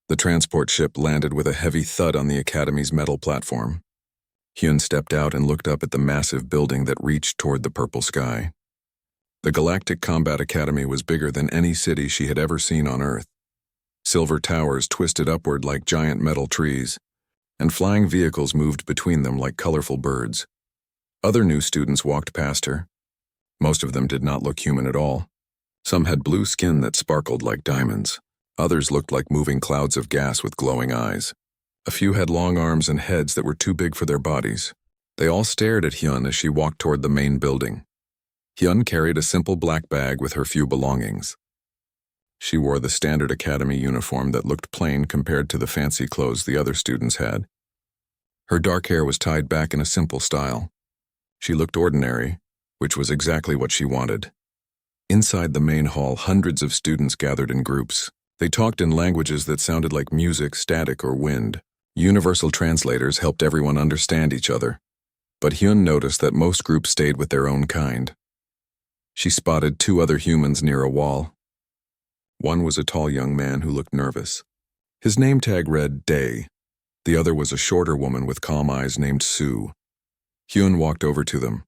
The transport ship landed with a heavy thud on the Academy's metal platform. Hyun stepped out and looked up at the massive building that reached toward the purple sky. The Galactic Combat Academy was bigger than any city she had ever seen on Earth. Silver towers twisted upward like giant metal trees, and flying vehicles moved between them like colorful birds. Other new students walked past her. Most of them did not look human at all. Some had blue skin that sparkled like diamonds. Others looked like moving clouds of gas with glowing eyes. A few had long arms and heads that were too big for their bodies. They all stared at Hyun as she walked toward the main building. Hyun carried a simple black bag with her few belongings. She wore the standard academy uniform that looked plain compared to the fancy clothes the other students had. Her dark hair was tied back in a simple style. She looked ordinary, which was exactly what she wanted. Inside the main hall, hundreds of students gathered in groups. They talked in languages that sounded like music, static, or wind. Universal translators helped everyone understand each other. But Hyun noticed that most groups stayed with their own kind. She spotted two other humans near a wall. One was a tall young man who looked nervous. His name tag read Dae. The other was a shorter woman with calm eyes named Sue. Hyun walked over to them.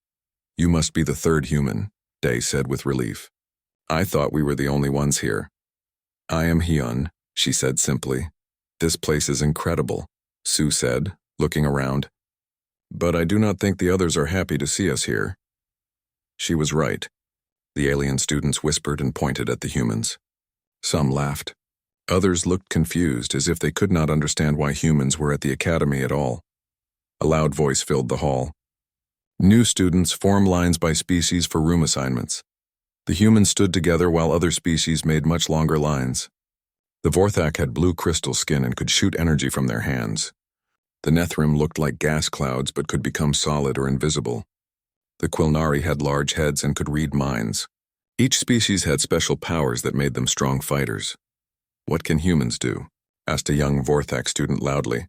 "You must be the third human," Dae said with relief. "I thought we were the only ones here." "I am Hyun," she said simply. "This place is incredible," Sue said, looking around. "But I do not think the others are happy to see us here." She was right. The alien students whispered and pointed at the humans. Some laughed. Others looked confused, as if they could not understand why humans were at the academy at all. A loud voice filled the hall. "New students, form lines by species for room assignments." The humans stood together while other species made much longer lines. The Vorthak had blue crystal skin and could shoot energy from their hands. The Nethrim looked like gas clouds but could become solid or invisible. The Quilnari had large heads and could read minds. Each species had special powers that made them strong fighters. "What can humans do?" asked a young Vorthak student loudly.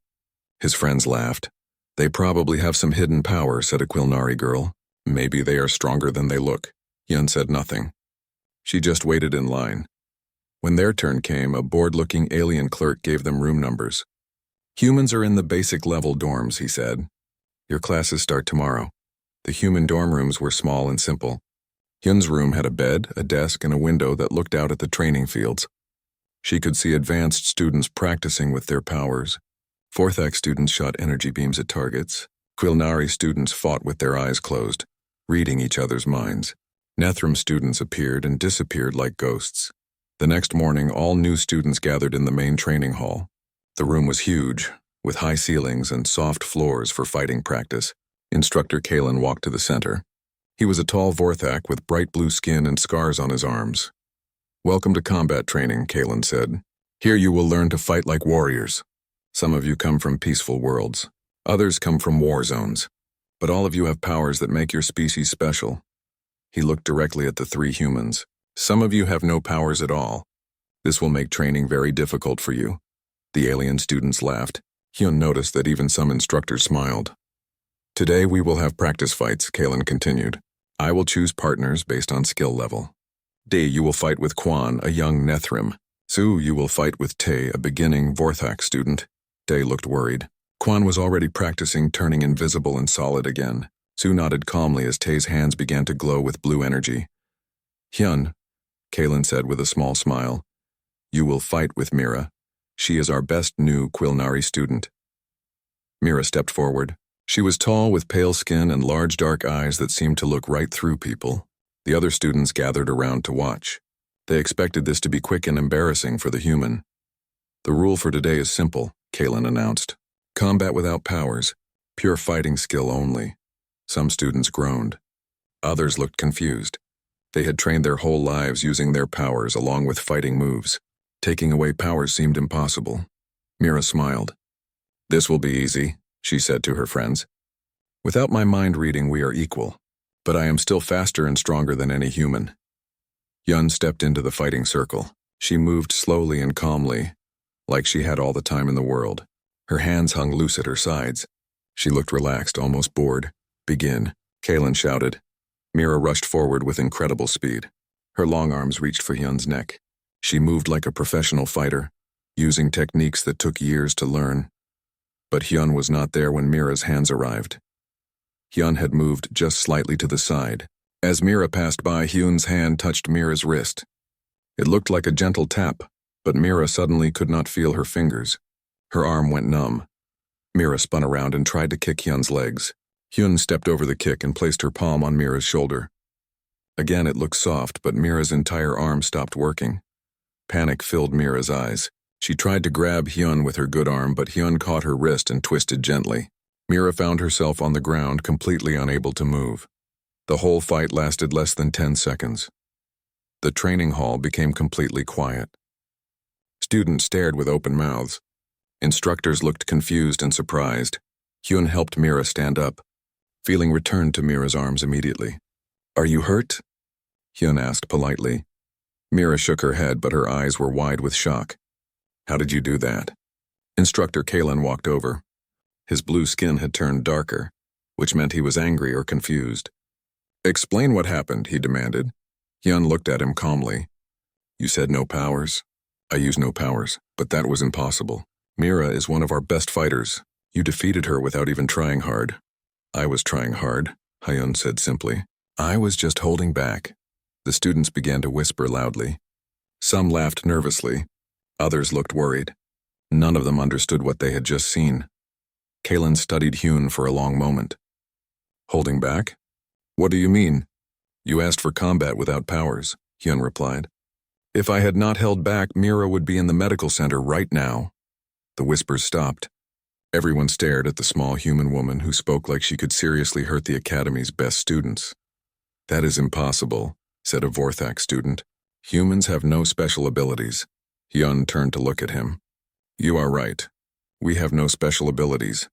His friends laughed. "They probably have some hidden power," said a Quilnari girl. "Maybe they are stronger than they look." Hyun said nothing. She just waited in line. When their turn came, a bored-looking alien clerk gave them room numbers. "Humans are in the basic level dorms," he said. "Your classes start tomorrow." The human dorm rooms were small and simple. Hyun's room had a bed, a desk, and a window that looked out at the training fields. She could see advanced students practicing with their powers. Vorthak students shot energy beams at targets. Quilnari students fought with their eyes closed, reading each other's minds. Nethrim students appeared and disappeared like ghosts. The next morning, all new students gathered in the main training hall. The room was huge, with high ceilings and soft floors for fighting practice. Instructor Kalen walked to the center. He was a tall Vorthak with bright blue skin and scars on his arms. "Welcome to combat training," Kalen said. "Here you will learn to fight like warriors. Some of you come from peaceful worlds. Others come from war zones. But all of you have powers that make your species special." He looked directly at the three humans. "Some of you have no powers at all. This will make training very difficult for you." The alien students laughed. Hyun noticed that even some instructors smiled. "Today we will have practice fights," Kalen continued. "I will choose partners based on skill level. Dae, you will fight with Kwan, a young Nethrim. Sue, you will fight with Tae, a beginning Vorthak student." Dae looked worried. Kwan was already practicing turning invisible and solid again. Sue nodded calmly as Tae's hands began to glow with blue energy. "Hyun," Kalen said with a small smile, "you will fight with Mira. She is our best new Quilnari student." Mira stepped forward. She was tall with pale skin and large dark eyes that seemed to look right through people. The other students gathered around to watch. They expected this to be quick and embarrassing for the human. "The rule for today is simple," Kalen announced. "Combat without powers, pure fighting skill only." Some students groaned. Others looked confused. They had trained their whole lives using their powers along with fighting moves. Taking away powers seemed impossible. Mira smiled. "This will be easy," she said to her friends. "Without my mind reading, we are equal. But I am still faster and stronger than any human." Hyun stepped into the fighting circle. She moved slowly and calmly, like she had all the time in the world. Her hands hung loose at her sides. She looked relaxed, almost bored. "Begin," Kalen shouted. Mira rushed forward with incredible speed. Her long arms reached for Hyun's neck. She moved like a professional fighter. using techniques that took years to learn. But Hyun was not there when Mira's hands arrived. Hyun had moved just slightly to the side. As Mira passed by, Hyun's hand touched Mira's wrist. It looked like a gentle tap, but Mira suddenly could not feel her fingers. Her arm went numb. Mira spun around and tried to kick Hyun's legs. Hyun stepped over the kick and placed her palm on Mira's shoulder. Again it looked soft, but Mira's entire arm stopped working. Panic filled Mira's eyes. She tried to grab Hyun with her good arm, but Hyun caught her wrist and twisted gently. Mira found herself on the ground, completely unable to move. The whole fight lasted less than 10 seconds. The training hall became completely quiet. Students stared with open mouths. Instructors looked confused and surprised. Hyun helped Mira stand up. Feeling returned to Mira's arms immediately. "Are you hurt?" Hyun asked politely. Mira shook her head, but her eyes were wide with shock. "How did you do that?" Instructor Kalen walked over. His blue skin had turned darker, which meant he was angry or confused. "Explain what happened," he demanded. Hyun looked at him calmly. "You said no powers." "I used no powers, but that was impossible. Mira is one of our best fighters. You defeated her without even trying hard." "I was trying hard," Hyun said simply. "I was just holding back." The students began to whisper loudly. Some laughed nervously. Others looked worried. None of them understood what they had just seen. Kalen studied Hyun for a long moment. "Holding back? What do you mean?" "You asked for combat without powers," Hyun replied. "If I had not held back, Mira would be in the medical center right now." The whispers stopped. Everyone stared at the small human woman who spoke like she could seriously hurt the academy's best students. "That is impossible," said a Vorthak student. "Humans have no special abilities." Hyun turned to look at him. "You are right. We have no special abilities.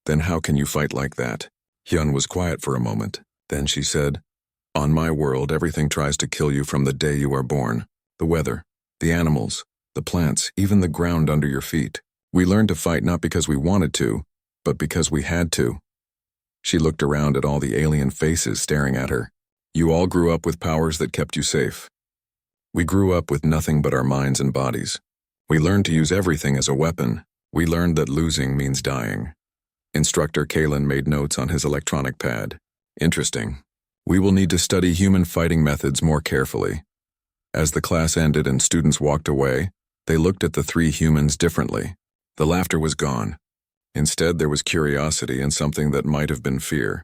Then how can you fight like that?" Hyun was quiet for a moment. Then she said, "On my world, everything tries to kill you from the day you are born. The weather, the animals, the plants, even the ground under your feet. We learned to fight not because we wanted to, but because we had to." She looked around at all the alien faces staring at her. "You all grew up with powers that kept you safe. We grew up with nothing but our minds and bodies. We learned to use everything as a weapon. We learned that losing means dying." Instructor Kalen made notes on his electronic pad. "Interesting. We will need to study human fighting methods more carefully." As the class ended and students walked away, they looked at the three humans differently. The laughter was gone. Instead, there was curiosity and something that might have been fear.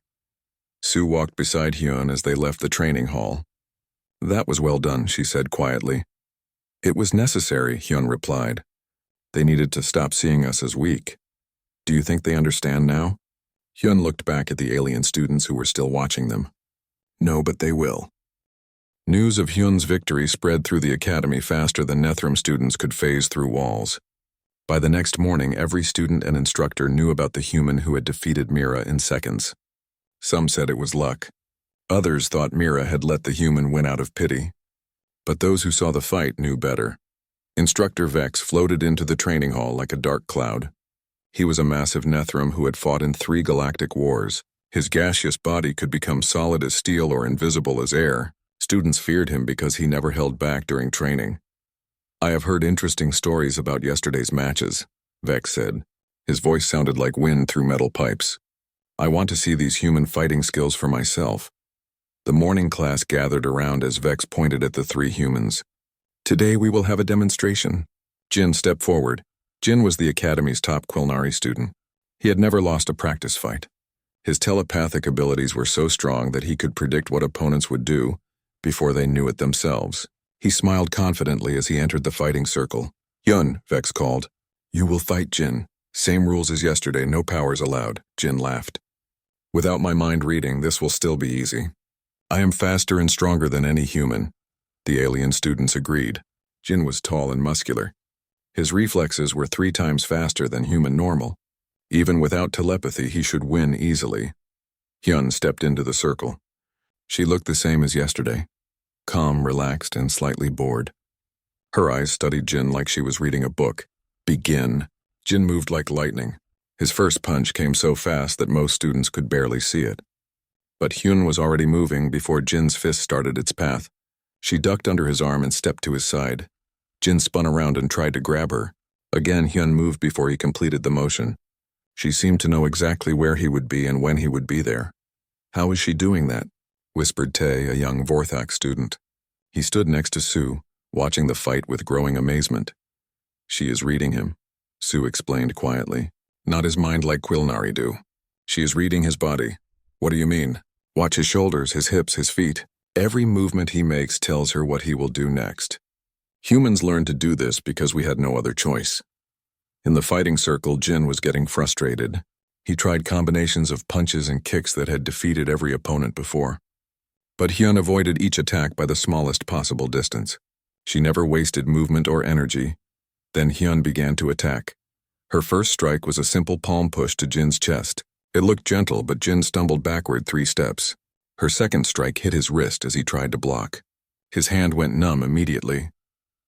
Sue walked beside Hyun as they left the training hall. "That was well done," she said quietly. "It was necessary," Hyun replied. "They needed to stop seeing us as weak. Do you think they understand now?" Hyun looked back at the alien students who were still watching them. "No, but they will." News of Hyun's victory spread through the academy faster than Nethram students could phase through walls. By the next morning, every student and instructor knew about the human who had defeated Mira in seconds. Some said it was luck. Others thought Mira had let the human win out of pity. But those who saw the fight knew better. Instructor Vex floated into the training hall like a dark cloud. He was a massive Nethram who had fought in 3 galactic wars. His gaseous body could become solid as steel or invisible as air. Students feared him because he never held back during training. "I have heard interesting stories about yesterday's matches," Vex said. His voice sounded like wind through metal pipes. "I want to see these human fighting skills for myself." The morning class gathered around as Vex pointed at the 3 humans. "Today we will have a demonstration." Jin stepped forward. Jin was the academy's top Quilnari student. He had never lost a practice fight. His telepathic abilities were so strong that he could predict what opponents would do before they knew it themselves. He smiled confidently as he entered the fighting circle. "Hyun," Vex called. "You will fight Jin. Same rules as yesterday, no powers allowed," Jin laughed. "Without my mind reading, this will still be easy. I am faster and stronger than any human." The alien students agreed. Jin was tall and muscular. His reflexes were 3 times faster than human normal. Even without telepathy, he should win easily. Hyun stepped into the circle. She looked the same as yesterday. Calm, relaxed, and slightly bored. Her eyes studied Jin like she was reading a book. "Begin." Jin moved like lightning. His first punch came so fast that most students could barely see it. But Hyun was already moving before Jin's fist started its path. She ducked under his arm and stepped to his side. Jin spun around and tried to grab her. Again, Hyun moved before he completed the motion. She seemed to know exactly where he would be and when he would be there. "How is she doing that?" whispered Tae, a young Vorthak student. He stood next to Sue, watching the fight with growing amazement. "She is reading him," Sue explained quietly. "Not his mind like Quilnari do. She is reading his body." "What do you mean?" "Watch his shoulders, his hips, his feet. Every movement he makes tells her what he will do next. Humans learned to do this because we had no other choice." In the fighting circle, Jin was getting frustrated. He tried combinations of punches and kicks that had defeated every opponent before. But Hyun avoided each attack by the smallest possible distance. She never wasted movement or energy. Then Hyun began to attack. Her first strike was a simple palm push to Jin's chest. It looked gentle, but Jin stumbled backward 3 steps. Her second strike hit his wrist as he tried to block. His hand went numb immediately.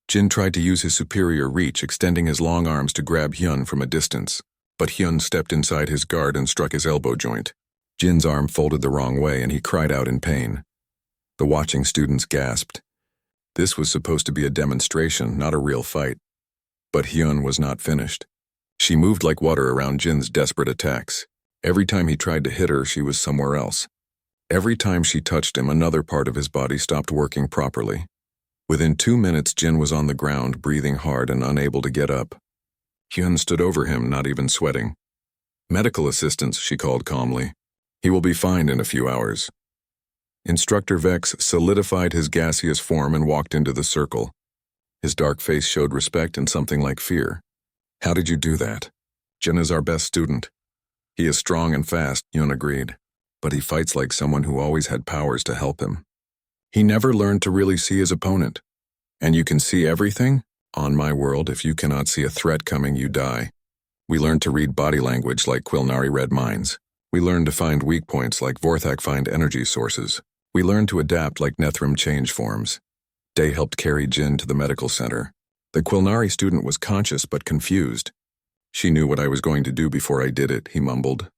Jin tried to use his superior reach, extending his long arms to grab Hyun from a distance. But Hyun stepped inside his guard and struck his elbow joint. Jin's arm folded the wrong way and he cried out in pain. The watching students gasped. This was supposed to be a demonstration, not a real fight. But Hyun was not finished. She moved like water around Jin's desperate attacks. Every time he tried to hit her, she was somewhere else. Every time she touched him, another part of his body stopped working properly. Within 2 minutes, Jin was on the ground, breathing hard and unable to get up. Hyun stood over him, not even sweating. "Medical assistance," she called calmly. "He will be fine in a few hours." Instructor Vex solidified his gaseous form and walked into the circle. His dark face showed respect and something like fear. "How did you do that?" "Jin is our best student." "He is strong and fast," Hyun agreed. "But he fights like someone who always had powers to help him. He never learned to really see his opponent." "And you can see everything?" "On my world, if you cannot see a threat coming, you die. We learned to read body language like Quilnari read minds. We learned to find weak points like Vorthak find energy sources. We learned to adapt like Nethrim change forms." Day helped carry Jin to the medical center. The Quilnari student was conscious but confused. "She knew what I was going to do before I did it," he mumbled.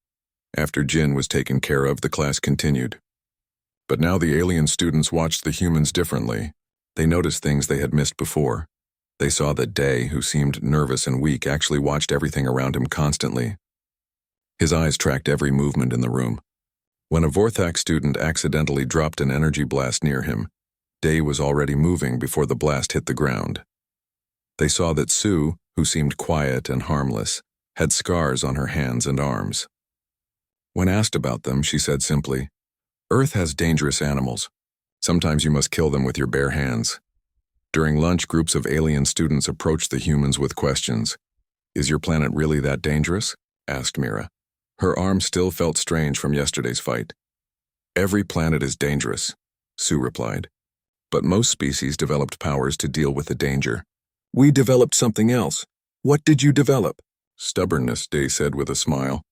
After Jin was taken care of, the class continued. But now the alien students watched the humans differently. They noticed things they had missed before. They saw that Day, who seemed nervous and weak, actually watched everything around him constantly. His eyes tracked every movement in the room. When a Vorthak student accidentally dropped an energy blast near him, Day was already moving before the blast hit the ground. They saw that Sue, who seemed quiet and harmless, had scars on her hands and arms. When asked about them, she said simply, "Earth has dangerous animals. Sometimes you must kill them with your bare hands." During lunch, groups of alien students approached the humans with questions. "Is your planet really that dangerous?" asked Mira. Her arm still felt strange from yesterday's fight. "Every planet is dangerous," Sue replied. "But most species developed powers to deal with the danger. We developed something else. What did you develop?" "Stubbornness," Day said with a smile.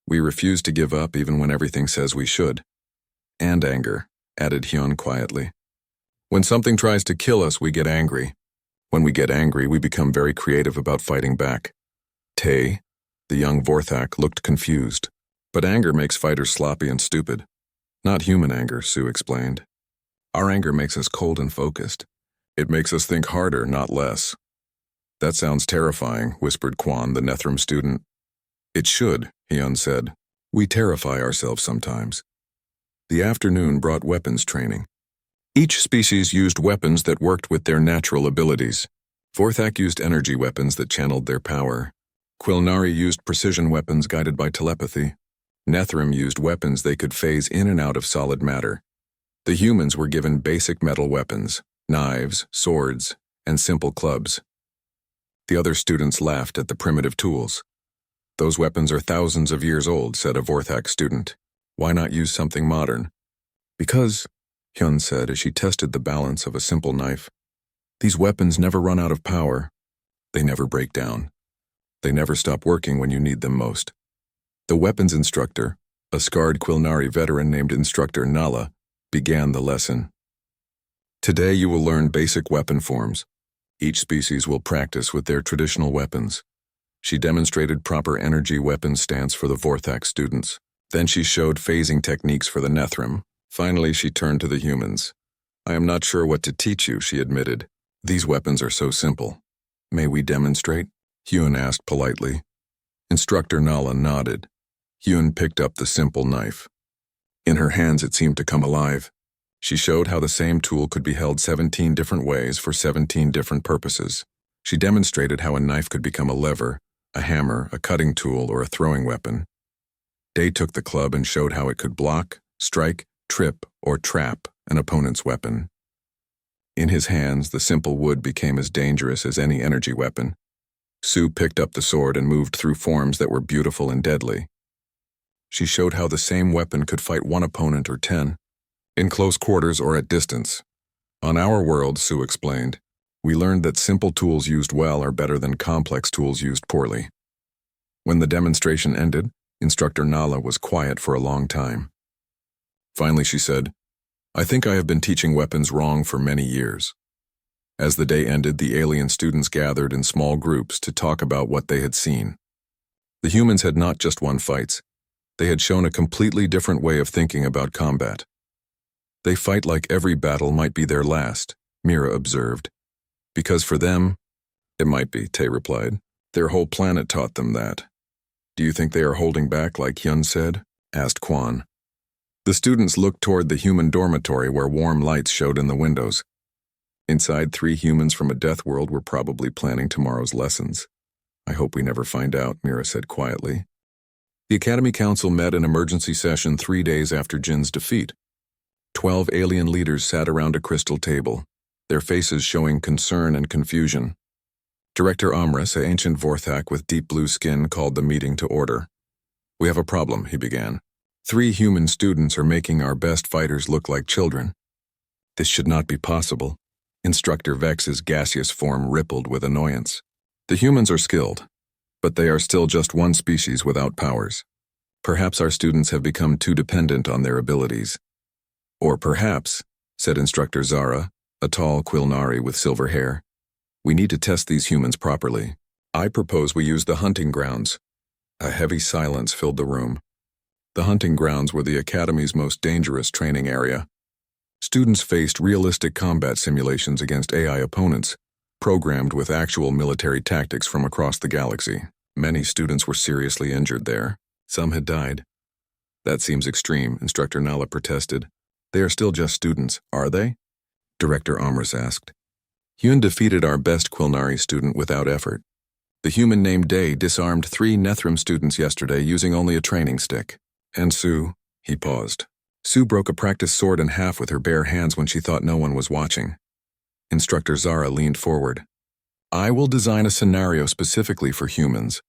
"We refuse to give up even when everything says we should." "And anger," added Hyun quietly. "When something tries to kill us, we get angry. When we get angry, we become very creative about fighting back." Tae, the young Vorthak, looked confused. "But anger makes fighters sloppy and stupid." "Not human anger," Sue explained. "Our anger makes us cold and focused. It makes us think harder, not less." "That sounds terrifying," whispered Kwan, the Nethrim student. "It should," Hyun said. "We terrify ourselves sometimes." The afternoon brought weapons training. Each species used weapons that worked with their natural abilities. Vorthak used energy weapons that channeled their power. Quilnari used precision weapons guided by telepathy. Nethrim used weapons they could phase in and out of solid matter. The humans were given basic metal weapons, knives, swords, and simple clubs. The other students laughed at the primitive tools. "Those weapons are thousands of years old," said a Vorthak student. "Why not use something modern?" "Because," Hyun said as she tested the balance of a simple knife, "these weapons never run out of power. They never break down. They never stop working when you need them most." The weapons instructor, a scarred Quilnari veteran named Instructor Nala, began the lesson. "Today you will learn basic weapon forms. Each species will practice with their traditional weapons." She demonstrated proper energy weapon stance for the Vorthak students. Then she showed phasing techniques for the Nethrim. Finally, she turned to the humans. "I am not sure what to teach you," she admitted. "These weapons are so simple. May we demonstrate?" Hyun asked politely. Instructor Nala nodded. Hyun picked up the simple knife. In her hands it seemed to come alive. She showed how the same tool could be held 17 different ways for 17 different purposes. She demonstrated how a knife could become a lever, a hammer, a cutting tool, or a throwing weapon. Day took the club and showed how it could block, strike, trip, or trap an opponent's weapon. In his hands, the simple wood became as dangerous as any energy weapon. Sue picked up the sword and moved through forms that were beautiful and deadly. She showed how the same weapon could fight one opponent or 10, in close quarters or at distance. On our world, Sue explained, we learned that simple tools used well are better than complex tools used poorly. When the demonstration ended, Instructor Nala was quiet for a long time. Finally, she said, I think I have been teaching weapons wrong for many years. As the day ended, the alien students gathered in small groups to talk about what they had seen. The humans had not just won fights. They had shown a completely different way of thinking about combat. They fight like every battle might be their last, Mira observed. Because for them, it might be, Tae replied. Their whole planet taught them that. Do you think they are holding back like Hyun said? Asked Kwan. The students looked toward the human dormitory where warm lights showed in the windows. Inside, 3 humans from a death world were probably planning tomorrow's lessons. I hope we never find out, Mira said quietly. The Academy Council met in emergency session 3 days after Jin's defeat. 12 alien leaders sat around a crystal table, their faces showing concern and confusion. Director Amras, an ancient Vorthak with deep blue skin, called the meeting to order. We have a problem, he began. 3 human students are making our best fighters look like children. This should not be possible. Instructor Vex's gaseous form rippled with annoyance. The humans are skilled, but they are still just one species without powers. Perhaps our students have become too dependent on their abilities. Or perhaps, said Instructor Zara, a tall Quilnari with silver hair, we need to test these humans properly. I propose we use the hunting grounds. A heavy silence filled the room. The hunting grounds were the Academy's most dangerous training area. Students faced realistic combat simulations against AI opponents, programmed with actual military tactics from across the galaxy. Many students were seriously injured there. Some had died. That seems extreme, Instructor Nala protested. They are still just students, are they? Director Amras asked. Hyun defeated our best Quilnari student without effort. The human named Day disarmed 3 Nethrim students yesterday using only a training stick. And Sue, he paused. Sue broke a practice sword in half with her bare hands when she thought no one was watching. Instructor Zara leaned forward. I will design a scenario specifically for humans.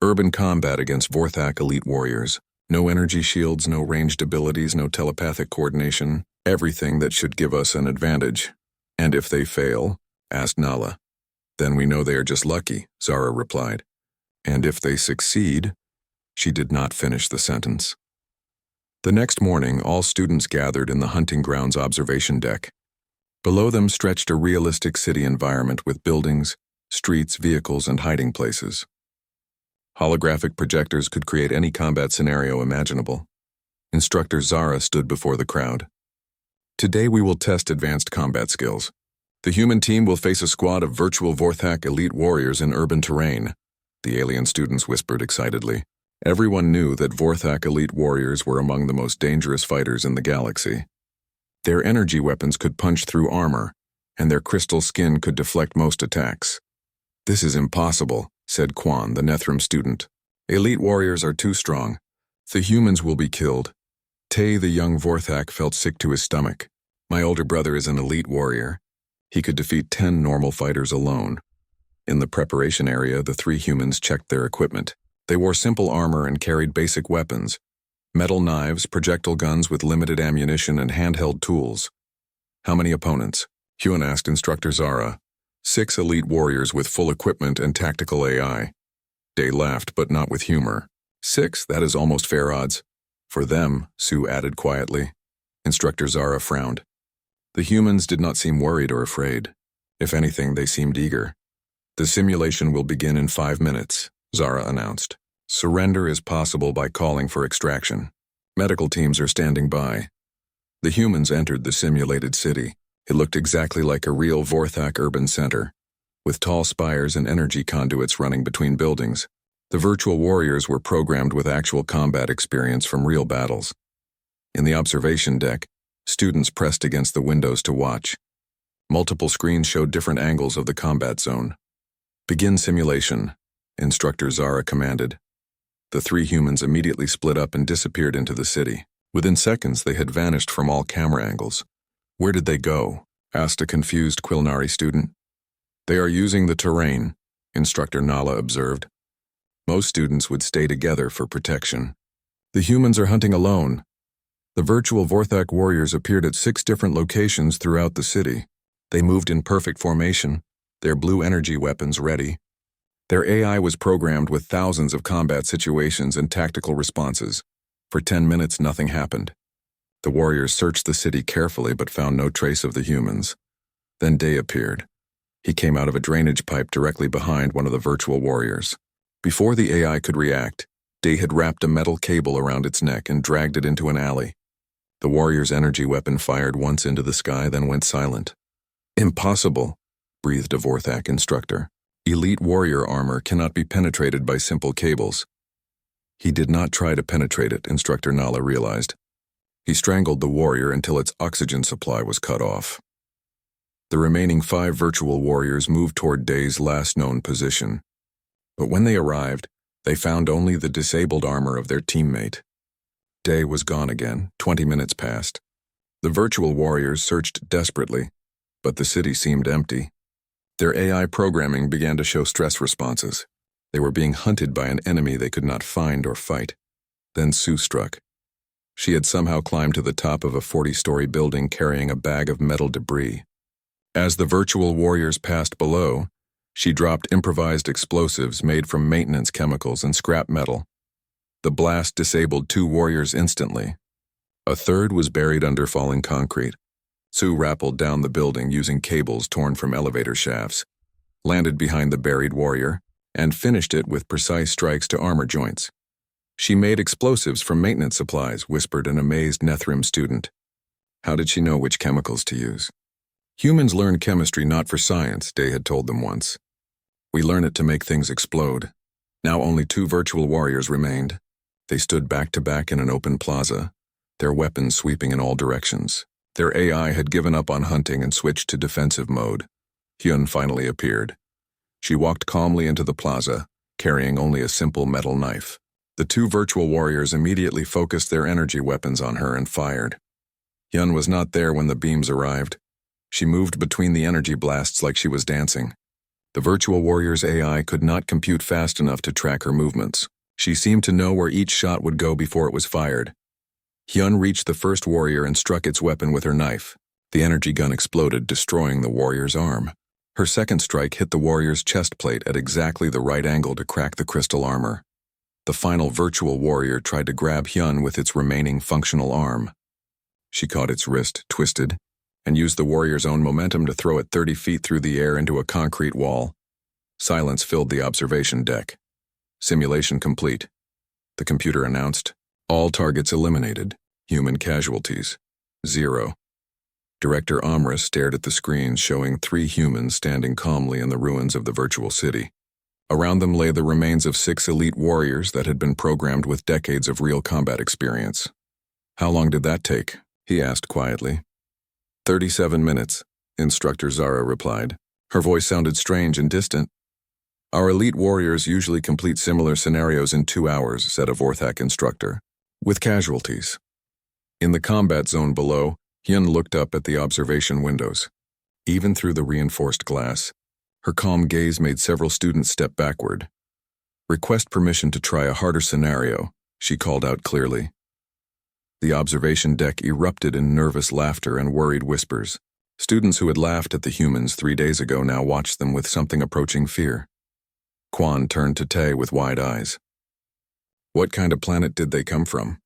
Urban combat against Vorthak elite warriors. No energy shields, no ranged abilities, no telepathic coordination. Everything that should give us an advantage. And if they fail, asked Nala. Then we know they are just lucky, Zara replied. And if they succeed, she did not finish the sentence. The next morning, all students gathered in the hunting grounds observation deck. Below them stretched a realistic city environment with buildings, streets, vehicles, and hiding places. Holographic projectors could create any combat scenario imaginable. Instructor Zara stood before the crowd. Today we will test advanced combat skills. The human team will face a squad of virtual Vorthak elite warriors in urban terrain, the alien students whispered excitedly. Everyone knew that Vorthak elite warriors were among the most dangerous fighters in the galaxy. Their energy weapons could punch through armor, and their crystal skin could deflect most attacks. This is impossible, said Kwan, the Nethrim student. Elite warriors are too strong. The humans will be killed. Tae, the young Vorthak, felt sick to his stomach. My older brother is an elite warrior. He could defeat 10 normal fighters alone. In the preparation area, the 3 humans checked their equipment. They wore simple armor and carried basic weapons. Metal knives, projectile guns with limited ammunition, and handheld tools. How many opponents? Hyun asked Instructor Zara. 6 elite warriors with full equipment and tactical AI. Day laughed, but not with humor. 6, that is almost fair odds. For them, Sue added quietly. Instructor Zara frowned. The humans did not seem worried or afraid. If anything, they seemed eager. The simulation will begin in 5 minutes, Zara announced. Surrender is possible by calling for extraction. Medical teams are standing by. The humans entered the simulated city. It looked exactly like a real Vorthak urban center, with tall spires and energy conduits running between buildings. The virtual warriors were programmed with actual combat experience from real battles. In the observation deck, students pressed against the windows to watch. Multiple screens showed different angles of the combat zone. "Begin simulation," Instructor Zara commanded. The three humans immediately split up and disappeared into the city. Within seconds, they had vanished from all camera angles. "Where did they go?" asked a confused Quilnari student. "They are using the terrain," Instructor Nala observed. "Most students would stay together for protection. The humans are hunting alone." The virtual Vorthak warriors appeared at 6 different locations throughout the city. They moved in perfect formation, their blue energy weapons ready. Their AI was programmed with thousands of combat situations and tactical responses. For 10 minutes, nothing happened. The warriors searched the city carefully but found no trace of the humans. Then Day appeared. He came out of a drainage pipe directly behind one of the virtual warriors. Before the AI could react, Day had wrapped a metal cable around its neck and dragged it into an alley. The warrior's energy weapon fired once into the sky, then went silent. "Impossible," breathed a Vorthak instructor. "Elite warrior armor cannot be penetrated by simple cables." He did not try to penetrate it, Instructor Nala realized. He strangled the warrior until its oxygen supply was cut off. The remaining 5 virtual warriors moved toward Day's last known position. But when they arrived, they found only the disabled armor of their teammate. Day was gone again. 20 minutes passed. The virtual warriors searched desperately, but the city seemed empty. Their AI programming began to show stress responses. They were being hunted by an enemy they could not find or fight. Then Sue struck. She had somehow climbed to the top of a 40-story building carrying a bag of metal debris. As the virtual warriors passed below, she dropped improvised explosives made from maintenance chemicals and scrap metal. The blast disabled 2 warriors instantly. A third was buried under falling concrete. Sue rappelled down the building using cables torn from elevator shafts, landed behind the buried warrior, and finished it with precise strikes to armor joints. "She made explosives from maintenance supplies," whispered an amazed Nethrim student. How did she know which chemicals to use? "Humans learn chemistry not for science," Day had told them once. "We learn it to make things explode." Now only 2 virtual warriors remained. They stood back to back in an open plaza, their weapons sweeping in all directions. Their AI had given up on hunting and switched to defensive mode. Hyun finally appeared. She walked calmly into the plaza, carrying only a simple metal knife. The 2 virtual warriors immediately focused their energy weapons on her and fired. Hyun was not there when the beams arrived. She moved between the energy blasts like she was dancing. The virtual warrior's AI could not compute fast enough to track her movements. She seemed to know where each shot would go before it was fired. Hyun reached the first warrior and struck its weapon with her knife. The energy gun exploded, destroying the warrior's arm. Her second strike hit the warrior's chest plate at exactly the right angle to crack the crystal armor. The final virtual warrior tried to grab Hyun with its remaining functional arm. She caught its wrist, twisted, and used the warrior's own momentum to throw it 30 feet through the air into a concrete wall. Silence filled the observation deck. "Simulation complete," the computer announced. "All targets eliminated. Human casualties, 0. Director Amra stared at the screens showing 3 humans standing calmly in the ruins of the virtual city. Around them lay the remains of 6 elite warriors that had been programmed with decades of real combat experience. "How long did that take?" he asked quietly. 37 minutes, Instructor Zara replied. Her voice sounded strange and distant. "Our elite warriors usually complete similar scenarios in 2 hours," said a Vorthak instructor, "with casualties." In the combat zone below, Hyun looked up at the observation windows. Even through the reinforced glass, her calm gaze made several students step backward. "Request permission to try a harder scenario," she called out clearly. The observation deck erupted in nervous laughter and worried whispers. Students who had laughed at the humans 3 days ago now watched them with something approaching fear. Kwan turned to Tae with wide eyes. What kind of planet did they come from?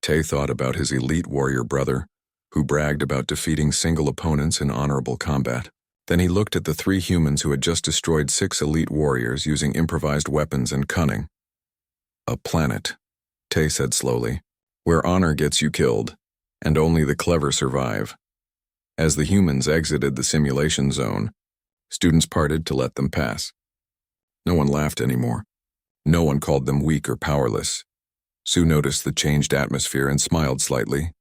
Tae thought about his elite warrior brother, who bragged about defeating single opponents in honorable combat. Then he looked at the 3 humans who had just destroyed 6 elite warriors using improvised weapons and cunning. "A planet," Tae said slowly, "where honor gets you killed, and only the clever survive." As the humans exited the simulation zone, Students parted to let them pass. No one laughed anymore. No one called them weak or powerless. Sue noticed the changed atmosphere and smiled slightly.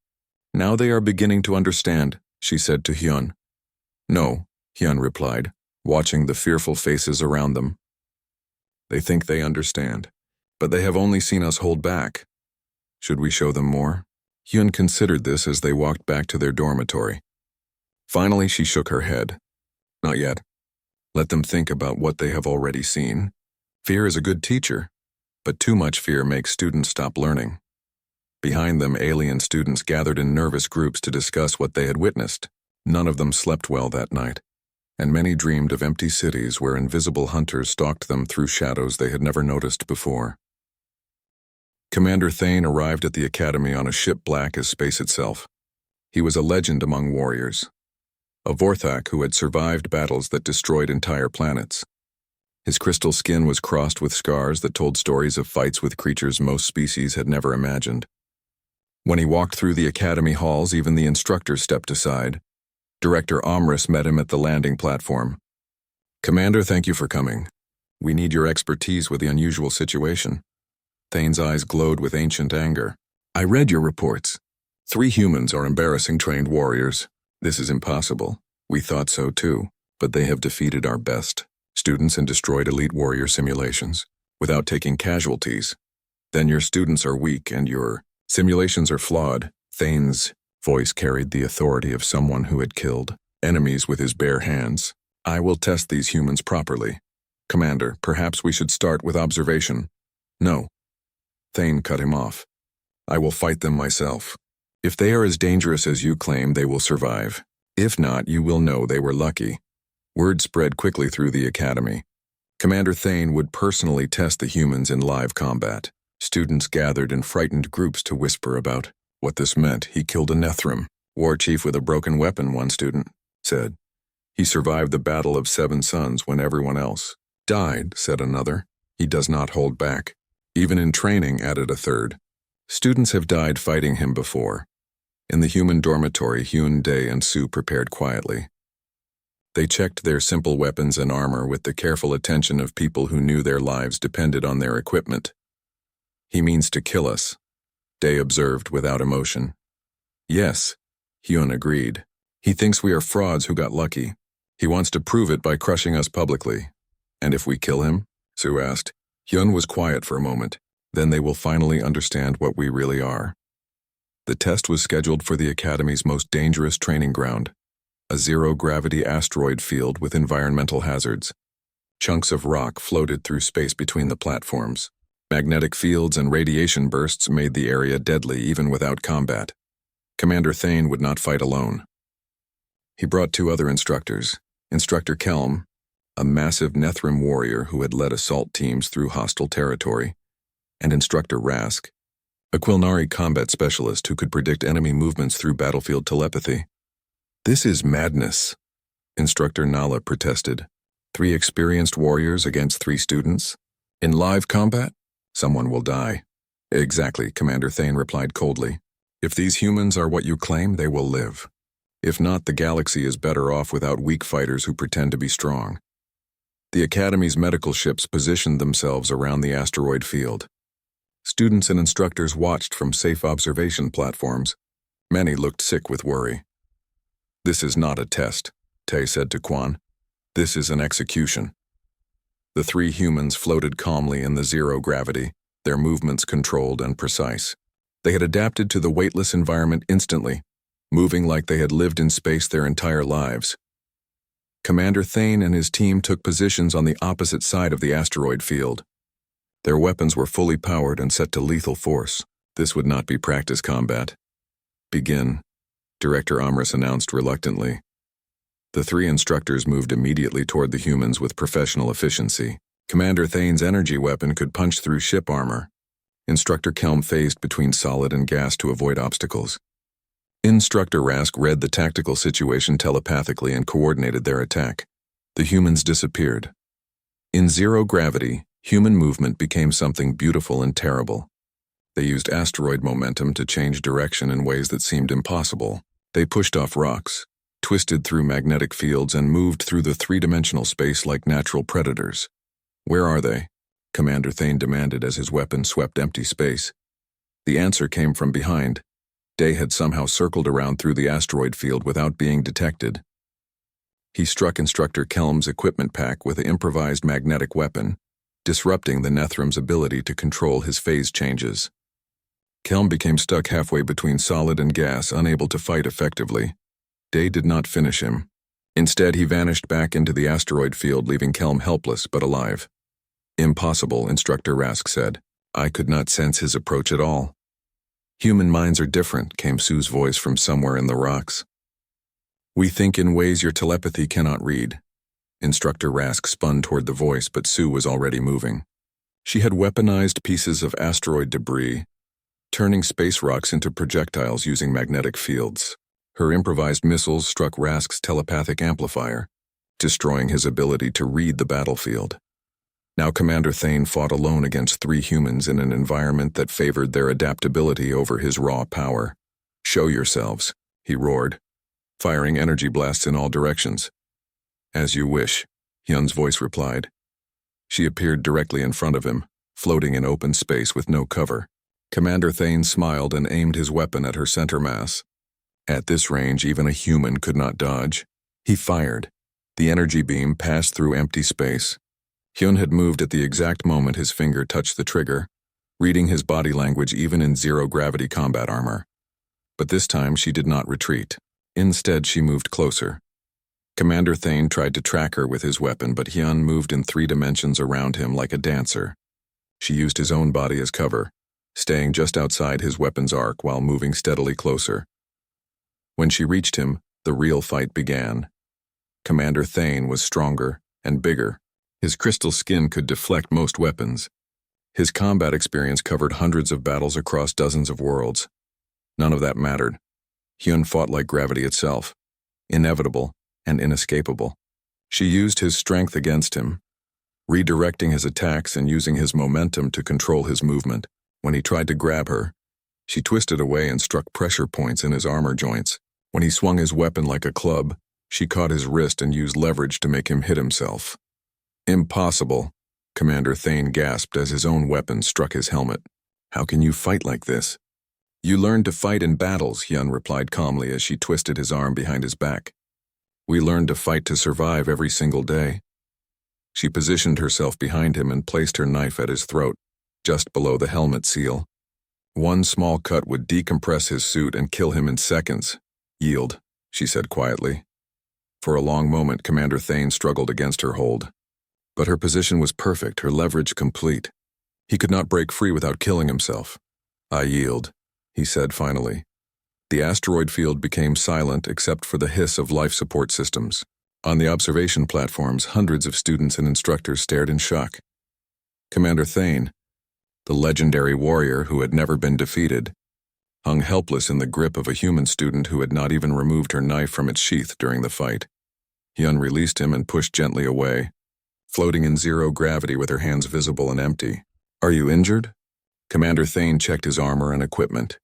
Now they are beginning to understand, she said to Hyun. No, Hyun replied, watching the fearful faces around them. They think they understand, but they have only seen us hold back. Should we show them more? Hyun considered this as they walked back to their dormitory. Finally, she shook her head. Not yet. Let them think about what they have already seen. Fear is a good teacher, but too much fear makes students stop learning. Behind them, alien students gathered in nervous groups to discuss what they had witnessed. None of them slept well that night, and many dreamed of empty cities where invisible hunters stalked them through shadows they had never noticed before. Commander Thane arrived at the academy on a ship black as space itself. He was a legend among warriors, a Vorthak who had survived battles that destroyed entire planets. His crystal skin was crossed with scars that told stories of fights with creatures most species had never imagined. When he walked through the academy halls, even the instructor stepped aside. Director Omris met him at the landing platform. Commander, thank you for coming. We need your expertise with the unusual situation. Thane's eyes glowed with ancient anger. I read your reports. 3 humans are embarrassing trained warriors. This is impossible. We thought so too, but they have defeated our best students and destroyed elite warrior simulations without taking casualties. Then your students are weak and your simulations are flawed. Thane's voice carried the authority of someone who had killed enemies with his bare hands. I will test these humans properly. Commander, perhaps we should start with observation. No. Thane cut him off. I will fight them myself. If they are as dangerous as you claim, they will survive. If not, you will know they were lucky. Word spread quickly through the academy. Commander Thane would personally test the humans in live combat. Students gathered in frightened groups to whisper about what this meant. He killed a Nethrim. War chief with a broken weapon, one student said. He survived the Battle of 7 Suns when everyone else died, said another. He does not hold back. Even in training, added a third. Students have died fighting him before. In the human dormitory, Hyun, Dae, and Sue prepared quietly. They checked their simple weapons and armor with the careful attention of people who knew their lives depended on their equipment. He means to kill us, Dae observed without emotion. Yes, Hyun agreed. He thinks we are frauds who got lucky. He wants to prove it by crushing us publicly. And if we kill him? Sue asked. Hyun was quiet for a moment. Then they will finally understand what we really are. The test was scheduled for the Academy's most dangerous training ground, a zero-gravity asteroid field with environmental hazards. Chunks of rock floated through space between the platforms. Magnetic fields and radiation bursts made the area deadly even without combat. Commander Thane would not fight alone. He brought 2 other instructors, Instructor Kelm, a massive Nethrim warrior who had led assault teams through hostile territory, and Instructor Rask, a Quilnari combat specialist who could predict enemy movements through battlefield telepathy. This is madness, Instructor Nala protested. 3 experienced warriors against 3 students? In live combat? Someone will die. Exactly, Commander Thane replied coldly. If these humans are what you claim, they will live. If not, the galaxy is better off without weak fighters who pretend to be strong. The Academy's medical ships positioned themselves around the asteroid field. Students and instructors watched from safe observation platforms. Many looked sick with worry. This is not a test, Tae said to Kwan. This is an execution. The 3 humans floated calmly in the zero gravity, their movements controlled and precise. They had adapted to the weightless environment instantly, moving like they had lived in space their entire lives. Commander Thane and his team took positions on the opposite side of the asteroid field. Their weapons were fully powered and set to lethal force. This would not be practice combat. Begin, Director Omris announced reluctantly. The 3 instructors moved immediately toward the humans with professional efficiency. Commander Thane's energy weapon could punch through ship armor. Instructor Kelm phased between solid and gas to avoid obstacles. Instructor Rask read the tactical situation telepathically and coordinated their attack. The humans disappeared. In zero gravity, human movement became something beautiful and terrible. They used asteroid momentum to change direction in ways that seemed impossible. They pushed off rocks, twisted through magnetic fields and moved through the three-dimensional space like natural predators. "Where are they?" Commander Thane demanded as his weapon swept empty space. The answer came from behind. Day had somehow circled around through the asteroid field without being detected. He struck Instructor Kelm's equipment pack with an improvised magnetic weapon, disrupting the Nethram's ability to control his phase changes. Kelm became stuck halfway between solid and gas, unable to fight effectively. Day did not finish him. Instead, he vanished back into the asteroid field, leaving Kelm helpless but alive. "Impossible," Instructor Rask said. "I could not sense his approach at all." "Human minds are different," came Sue's voice from somewhere in the rocks. "We think in ways your telepathy cannot read." Instructor Rask spun toward the voice, but Sue was already moving. She had weaponized pieces of asteroid debris, turning space rocks into projectiles using magnetic fields. Her improvised missiles struck Rask's telepathic amplifier, destroying his ability to read the battlefield. Now Commander Thane fought alone against 3 humans in an environment that favored their adaptability over his raw power. "Show yourselves," he roared, firing energy blasts in all directions. "As you wish," Hyun's voice replied. She appeared directly in front of him, floating in open space with no cover. Commander Thane smiled and aimed his weapon at her center mass. At this range, even a human could not dodge. He fired. The energy beam passed through empty space. Hyun had moved at the exact moment his finger touched the trigger, reading his body language even in zero-gravity combat armor. But this time she did not retreat. Instead, she moved closer. Commander Thane tried to track her with his weapon, but Hyun moved in 3 dimensions around him like a dancer. She used his own body as cover, staying just outside his weapon's arc while moving steadily closer. When she reached him, the real fight began. Commander Thane was stronger and bigger. His crystal skin could deflect most weapons. His combat experience covered hundreds of battles across dozens of worlds. None of that mattered. Hyun fought like gravity itself, inevitable and inescapable. She used his strength against him, redirecting his attacks and using his momentum to control his movement. When he tried to grab her, she twisted away and struck pressure points in his armor joints. When he swung his weapon like a club, she caught his wrist and used leverage to make him hit himself. "Impossible," Commander Thane gasped as his own weapon struck his helmet. "How can you fight like this?" "You learn to fight in battles," Hyun replied calmly as she twisted his arm behind his back. "We learn to fight to survive every single day." She positioned herself behind him and placed her knife at his throat, just below the helmet seal. One small cut would decompress his suit and kill him in seconds. "Yield," she said quietly. For a long moment, Commander Thane struggled against her hold. But her position was perfect, her leverage complete. He could not break free without killing himself. "I yield," he said finally. The asteroid field became silent except for the hiss of life support systems. On the observation platforms, hundreds of students and instructors stared in shock. Commander Thane, the legendary warrior who had never been defeated, hung helpless in the grip of a human student who had not even removed her knife from its sheath during the fight. Hyun released him and pushed gently away, floating in zero gravity with her hands visible and empty. "Are you injured?" Commander Thane checked his armor and equipment.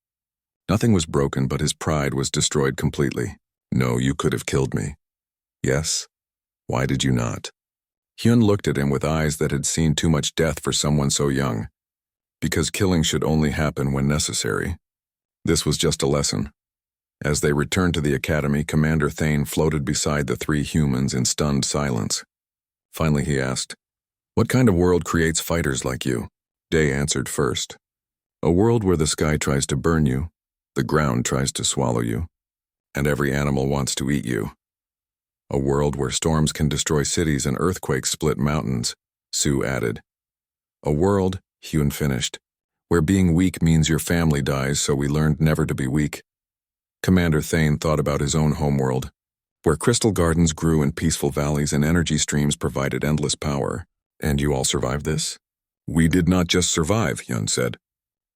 Nothing was broken, but his pride was destroyed completely. "No, you could have killed me." "Yes? Why did you not?" Hyun looked at him with eyes that had seen too much death for someone so young. "Because killing should only happen when necessary." This was just a lesson. As they returned to the academy, Commander Thane floated beside the 3 humans in stunned silence. Finally he asked, "What kind of world creates fighters like you?" Day answered first. "A world where the sky tries to burn you, the ground tries to swallow you, and every animal wants to eat you. A world where storms can destroy cities and earthquakes split mountains," Sue added. "A world," Hyun finished, "where being weak means your family dies, so we learned never to be weak." Commander Thane thought about his own homeworld, where crystal gardens grew in peaceful valleys and energy streams provided endless power. "And you all survived this?" "We did not just survive," Hyun said.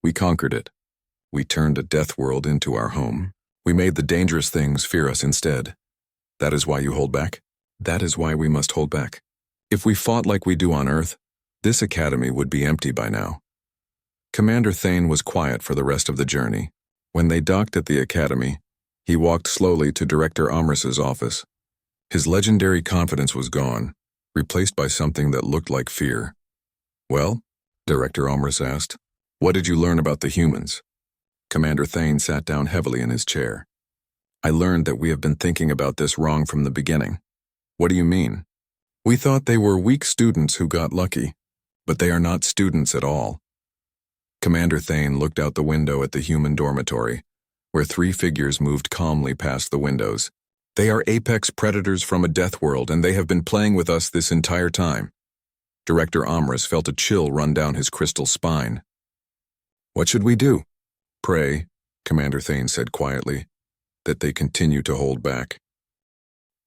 "We conquered it. We turned a death world into our home. We made the dangerous things fear us instead. That is why you hold back? That is why we must hold back. If we fought like we do on Earth, this academy would be empty by now." Commander Thane was quiet for the rest of the journey. When they docked at the academy, He walked slowly to Director Amris's office. His legendary confidence was gone, replaced by something that looked like fear. "Well?" Director Amris asked. "What did you learn about the humans?" Commander Thane sat down heavily in his chair. "I learned that we have been thinking about this wrong from the beginning." "What do you mean?" "We thought they were weak students who got lucky, but they are not students at all." Commander Thane looked out the window at the human dormitory, where 3 figures moved calmly past the windows. "They are apex predators from a death world, and they have been playing with us this entire time." Director Amris felt a chill run down his crystal spine. "What should we do?" "Pray," Commander Thane said quietly, "that they continue to hold back."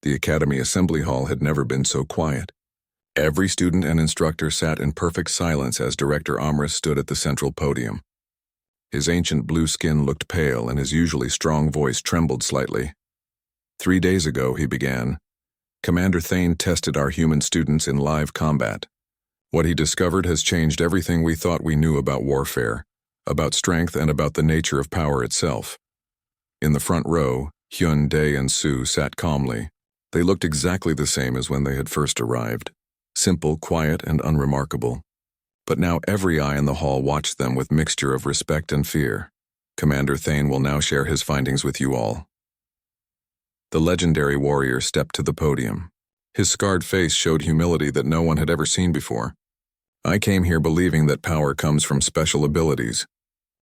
The Academy Assembly Hall had never been so quiet. Every student and instructor sat in perfect silence as Director Amris stood at the central podium. His ancient blue skin looked pale and his usually strong voice trembled slightly. 3 days ago, he began, Commander Thane tested our human students in live combat. What he discovered has changed everything we thought we knew about warfare, about strength, and about the nature of power itself. In the front row, Hyun, Dae, and Soo sat calmly. They looked exactly the same as when they had first arrived. Simple, quiet, and unremarkable. But now every eye in the hall watched them with mixture of respect and fear. Commander Thane will now share his findings with you all. The legendary warrior stepped to the podium. His scarred face showed humility that no one had ever seen before. "I came here believing that power comes from special abilities.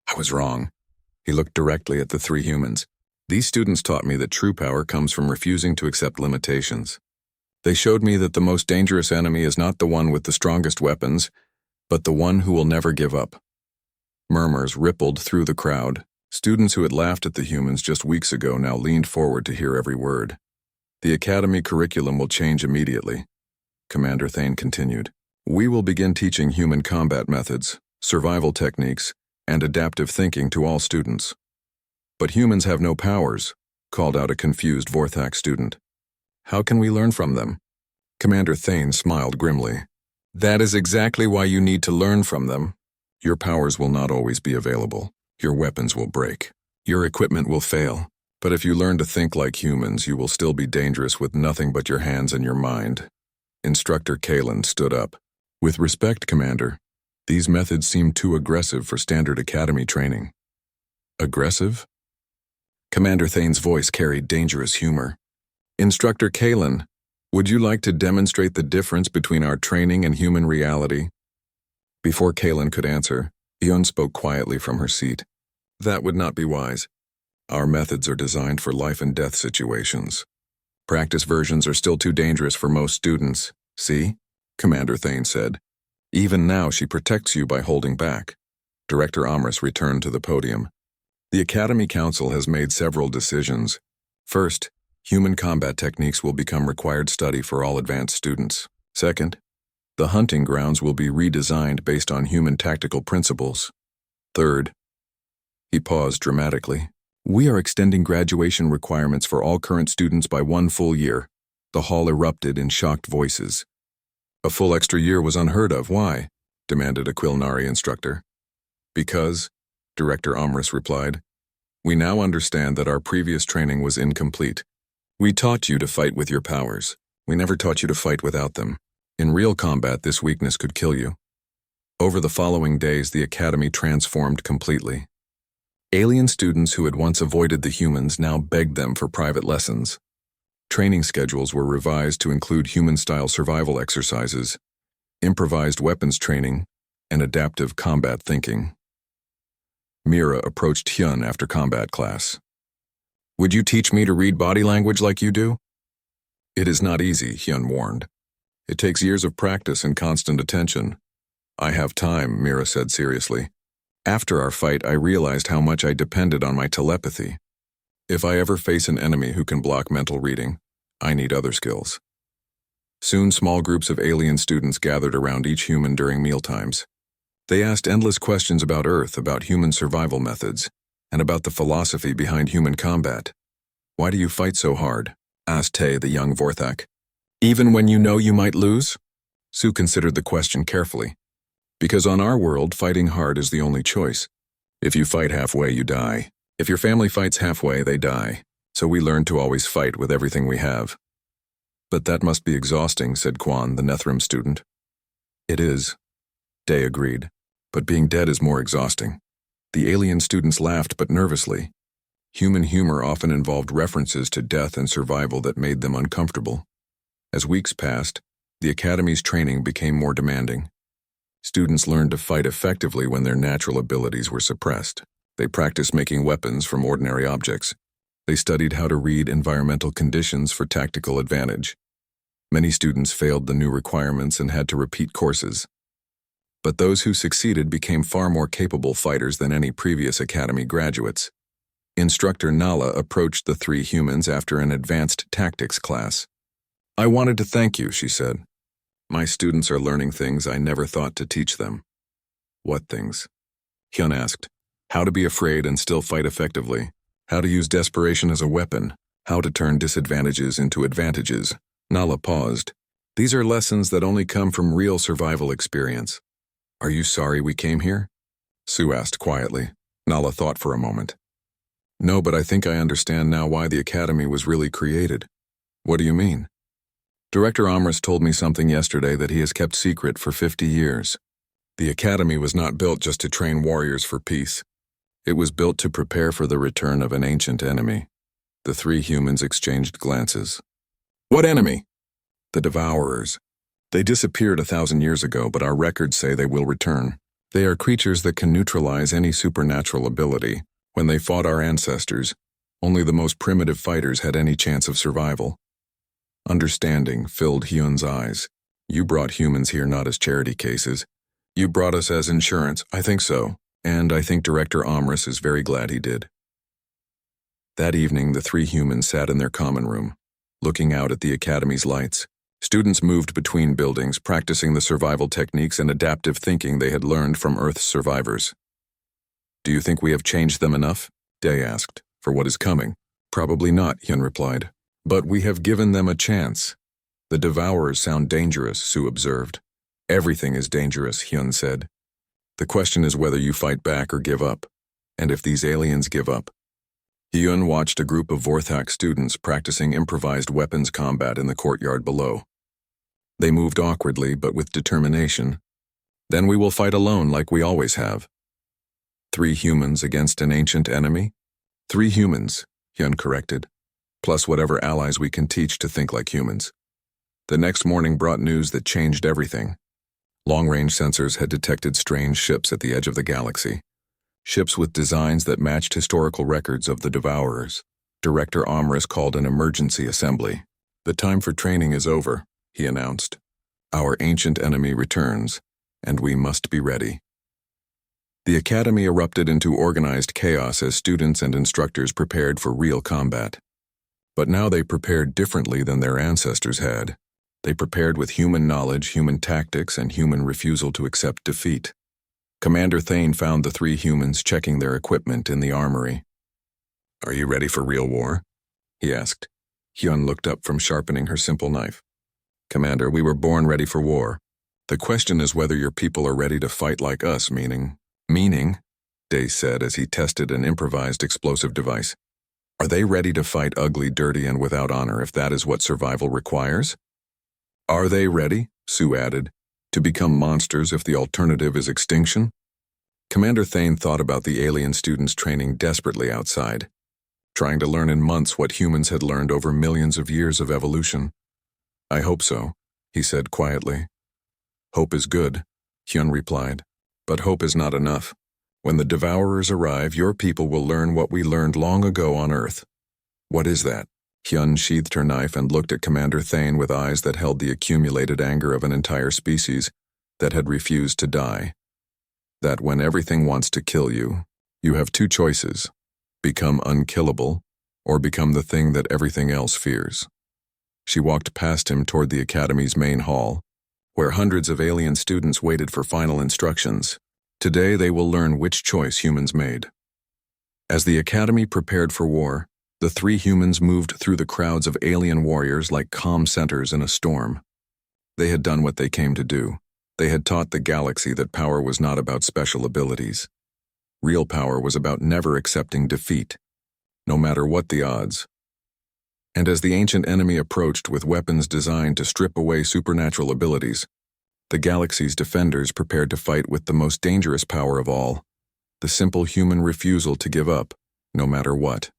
I was wrong." He looked directly at the 3 humans. "These students taught me that true power comes from refusing to accept limitations. They showed me that the most dangerous enemy is not the one with the strongest weapons, but the one who will never give up." Murmurs rippled through the crowd. Students who had laughed at the humans just weeks ago now leaned forward to hear every word. "The Academy curriculum will change immediately," Commander Thane continued. "We will begin teaching human combat methods, survival techniques, and adaptive thinking to all students." "But humans have no powers," called out a confused Vorthak student. "How can we learn from them?" Commander Thane smiled grimly. "That is exactly why you need to learn from them. Your powers will not always be available. Your weapons will break. Your equipment will fail. But if you learn to think like humans, you will still be dangerous with nothing but your hands and your mind." Instructor Kalen stood up. "With respect, Commander, these methods seem too aggressive for standard academy training." "Aggressive?" Commander Thane's voice carried dangerous humor. "Instructor Kalen, would you like to demonstrate the difference between our training and human reality?" Before Kalen could answer, Hyun spoke quietly from her seat. "That would not be wise. Our methods are designed for life and death situations. Practice versions are still too dangerous for most students. See?" Commander Thane said. "Even now she protects you by holding back." Director Amris returned to the podium. "The Academy Council has made several decisions. First, human combat techniques will become required study for all advanced students. Second, the hunting grounds will be redesigned based on human tactical principles. Third," he paused dramatically, "we are extending graduation requirements for all current students by 1 full year." The hall erupted in shocked voices. "A full extra year was unheard of. Why?" demanded a Quilnari instructor. "Because," Director Amris replied, "we now understand that our previous training was incomplete. We taught you to fight with your powers. We never taught you to fight without them. In real combat, this weakness could kill you." Over the following days, the Academy transformed completely. Alien students who had once avoided the humans now begged them for private lessons. Training schedules were revised to include human-style survival exercises, improvised weapons training, and adaptive combat thinking. Mira approached Hyun after combat class. "Would you teach me to read body language like you do?" "It is not easy," Hyun warned. "It takes years of practice and constant attention." "I have time," Mira said seriously. "After our fight, I realized how much I depended on my telepathy. If I ever face an enemy who can block mental reading, I need other skills." Soon small groups of alien students gathered around each human during mealtimes. They asked endless questions about Earth, about human survival methods, and about the philosophy behind human combat. "Why do you fight so hard?" asked Tae, the young Vorthak. "Even when you know you might lose?" Sue considered the question carefully. "Because on our world, fighting hard is the only choice. If you fight halfway, you die. If your family fights halfway, they die. So we learned to always fight with everything we have. But that must be exhausting, said Quan, the Nethrim student. It is, Day agreed, but being dead is more exhausting. The alien students laughed, but nervously. Human humor often involved references to death and survival that made them uncomfortable. As weeks passed, the Academy's training became more demanding. Students learned to fight effectively when their natural abilities were suppressed. They practiced making weapons from ordinary objects. They studied how to read environmental conditions for tactical advantage. Many students failed the new requirements and had to repeat courses. But those who succeeded became far more capable fighters than any previous Academy graduates. Instructor Nala approached the three humans after an advanced tactics class. I wanted to thank you, she said. My students are learning things I never thought to teach them. What things? Hyun asked. How to be afraid and still fight effectively. How to use desperation as a weapon. How to turn disadvantages into advantages. Nala paused. These are lessons that only come from real survival experience. Are you sorry we came here? Sue asked quietly. Nala thought for a moment. No, but I think I understand now why the Academy was really created. What do you mean? Director Amras told me something yesterday that he has kept secret for 50 years. The Academy was not built just to train warriors for peace. It was built to prepare for the return of an ancient enemy. The three humans exchanged glances. What enemy? The Devourers. They disappeared 1,000 years ago, but our records say they will return. They are creatures that can neutralize any supernatural ability. When they fought our ancestors, only the most primitive fighters had any chance of survival. Understanding filled Hyun's eyes. You brought humans here not as charity cases. You brought us as insurance. I think so. And I think Director Amras is very glad he did. That evening, the three humans sat in their common room, looking out at the Academy's lights. Students moved between buildings, practicing the survival techniques and adaptive thinking they had learned from Earth's survivors. Do you think we have changed them enough? Day asked. For what is coming? Probably not, Hyun replied. But we have given them a chance. The Devourers sound dangerous, Sue observed. Everything is dangerous, Hyun said. The question is whether you fight back or give up, and if these aliens give up. Hyun watched a group of Vorthak students practicing improvised weapons combat in the courtyard below. They moved awkwardly but with determination. Then we will fight alone like we always have. 3 humans against an ancient enemy? 3 humans, Hyun corrected, plus whatever allies we can teach to think like humans. The next morning brought news that changed everything. Long-range sensors had detected strange ships at the edge of the galaxy. Ships with designs that matched historical records of the Devourers. Director Amras called an emergency assembly. The time for training is over, he announced. Our ancient enemy returns, and we must be ready. The Academy erupted into organized chaos as students and instructors prepared for real combat. But now they prepared differently than their ancestors had. They prepared with human knowledge, human tactics, and human refusal to accept defeat. Commander Thane found the 3 humans checking their equipment in the armory. Are you ready for real war? He asked. Hyun looked up from sharpening her simple knife. Commander, we were born ready for war. The question is whether your people are ready to fight like us, meaning, Day said as he tested an improvised explosive device. Are they ready to fight ugly, dirty, and without honor if that is what survival requires? Are they ready, Sue added, to become monsters if the alternative is extinction? Commander Thane thought about the alien students training desperately outside, trying to learn in months what humans had learned over millions of years of evolution. I hope so, he said quietly. Hope is good, Hyun replied, but hope is not enough. When the Devourers arrive, your people will learn what we learned long ago on Earth. What is that? Hyun sheathed her knife and looked at Commander Thane with eyes that held the accumulated anger of an entire species that had refused to die. That when everything wants to kill you, you have 2 choices: become unkillable or become the thing that everything else fears. She walked past him toward the Academy's main hall, where hundreds of alien students waited for final instructions. Today they will learn which choice humans made. As the Academy prepared for war, the 3 humans moved through the crowds of alien warriors like calm centers in a storm. They had done what they came to do. They had taught the galaxy that power was not about special abilities. Real power was about never accepting defeat. No matter what the odds, And as the ancient enemy approached with weapons designed to strip away supernatural abilities, the galaxy's defenders prepared to fight with the most dangerous power of all, the simple human refusal to give up, no matter what.